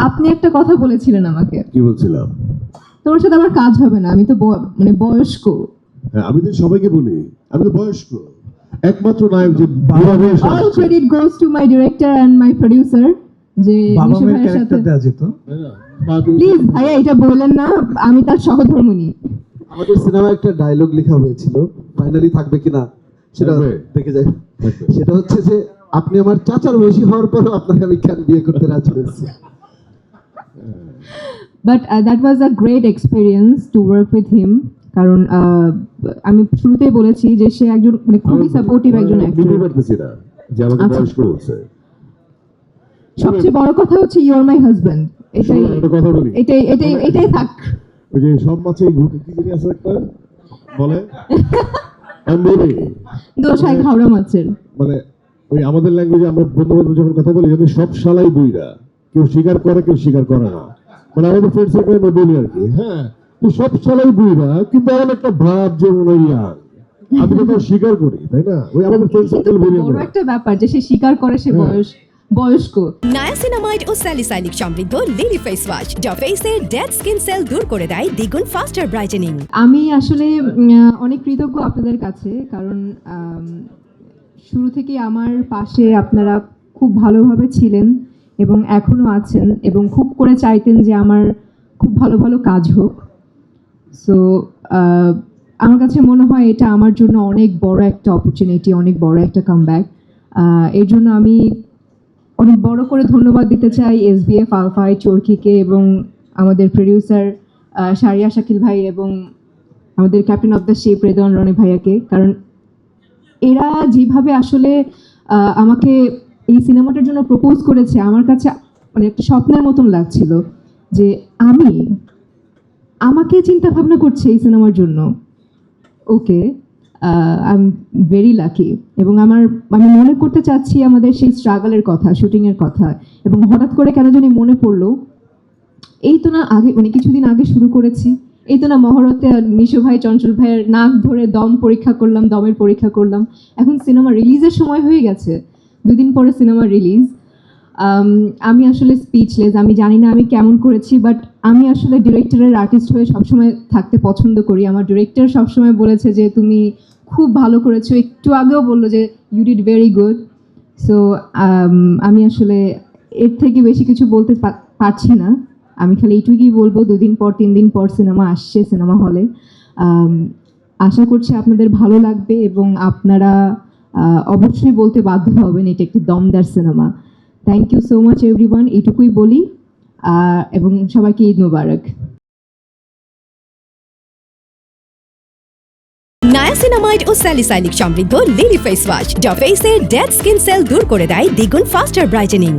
আপনি একটা কথা বলেছিলেন আমাকে, কি বলছিলাম? তোমার সাথে আমার কাজ হবে না, আমি তো মানে বয়স্ক। হ্যাঁ, আমি তো সবাইকে বলি আমি তো বয়স্ক, একমাত্র নায়ক যে All credit goes to my director and my producer যে বাবা নিশু মায়ের ভাইয়ের সাথে। ক্যারেক্টার দেওয়া যেত। প্লিজ ভাইয়া এটা বললেন না, আমি তার সহধর্মিণী। আমাদের সিনেমা একটা ডায়লগ লেখা হয়েছিল, ফাইনালি থাকবে কিনা সেটা থাকবে। দেখে যাই। থাকবে। সেটা হচ্ছে যে আপনি আমার চাচার বয়সী হওয়ার পর আপনাকে আমি কেন বিয়ে করতে রাজি হয়েছি। But that was a great experience to work with him, কারণ আমি শুরুতেই বলেছি যে সে একজন মানে খুবই সাপোর্টিভ একজন বুঝতে অ্যাক্টর। পারতেছি না যে আমাকে আচ্ছা। বয়স্ক বলছে। সবচেয়ে বড় কথা হচ্ছে ইউ আর মাই হাজব্যান্ড। এটাই শোনো, একটা কথা বলি। এটাই এটাই এটাই থাক। ওই যে সব মাছে ঘুরতে কি জানি আছে একটা বলে আমি বলি দোষায় ঘাওড়া মাছের। মানে ওই আমাদের ল্যাঙ্গুয়েজে আমরা বন্ধু বান্ধব যখন কথা বলি আমি সব শালাই বুইরা, কেউ স্বীকার করে কেউ স্বীকার করে না, মানে আমাদের ফ্রেন্ড সার্কেলে আমরা বলি আর কি। হ্যাঁ, তো সব শালাই বুইরা, কিন্তু আমার একটা ভাব যে মনে হয় আমি তো স্বীকার করি, তাই না? ওই আমাদের ফ্রেন্ড সার্কেল বলি বড় আমরা। একটা ব্যাপার যে সে স্বীকার করে সে বয়স্ক। নায়াসিনামাইড ও স্যালিসাইলিক সমৃদ্ধ লিলি ফেস ওয়াশ যা ফেসের ডেড স্কিন সেল দূর করে দেয় দ্বিগুণ ফাস্টার ব্রাইটেনিং। আমি আসলে অনেক কৃতজ্ঞ আপনাদের কাছে, কারণ শুরু থেকে আমার পাশে আপনারা খুব ভালোভাবে ছিলেন এবং এখনো আছেন এবং খুব করে চাইতেন যে আমার খুব ভালো ভালো কাজ হোক। সো আমার কাছে মনে হয় এটা আমার জন্য অনেক বড় একটা অপরচুনিটি, অনেক বড় একটা কামব্যাক। এই জন্য আমি অনেক বড় করে ধন্যবাদ দিতে চাই SBF আলফাই চরকিকে এবং আমাদের প্রডিউসার শারিয়া শাকিল ভাই এবং আমাদের captain of the ship Redwan Roni ভাইয়াকে, কারণ এরা যেভাবে আসলে আমাকে এই সিনেমাটার জন্য প্রপোজ করেছে আমার কাছে মানে একটা স্বপ্নের মতন লাগছিল যে আমাকে চিন্তা ভাবনা করছে এই সিনেমার জন্য। ওকে, আই এম ভেরি লাকি। এবং আমি মনে করতে চাচ্ছি আমাদের সেই স্ট্রাগলের কথা, শুটিংয়ের কথা, এবং হঠাৎ করে কেন জানি মনে পড়লো এই তো না আগে মানে কিছুদিন আগে শুরু করেছি, এই তো না মহরতে নিশু ভাই চঞ্চল ভাইয়ের নাক ধরে দমের পরীক্ষা করলাম, এখন সিনেমা রিলিজের সময় হয়ে গেছে, 2 দিন পরে সিনেমা রিলিজ। আমি আসলে স্পিচলেস, আমি জানি না আমি কেমন করেছি, বাট আমি আসলে ডিরেক্টরের আর্টিস্ট হয়ে সবসময় থাকতে পছন্দ করি। আমার ডিরেক্টর সবসময় বলেছে যে তুমি খুব ভালো করেছো, একটু আগেও বললো যে you did very good. So আমি আসলে এর থেকে বেশি কিছু বলতে পারছি না, আমি খালি এইটুকুই বলবো 2 দিন পর 3 দিন পর সিনেমা আসছে সিনেমা হলে। আশা করছি আপনাদের ভালো লাগবে এবং আপনারা অবশ্যই বলতে বাধ্য হবেন এটা একটি দমদার সিনেমা। Thank you so much everyone, এইটুকুই বলি এবং সবাইকে ঈদ মোবারক। নায়াসিনামাইড ও স্যালিসাইলিক সমৃদ্ধ লিলি ফেস ওয়াশ যা ফেসের ডেড স্কিন সেল দূর করে দেয় দ্বিগুণ ফাস্টার ব্রাইটেনিং।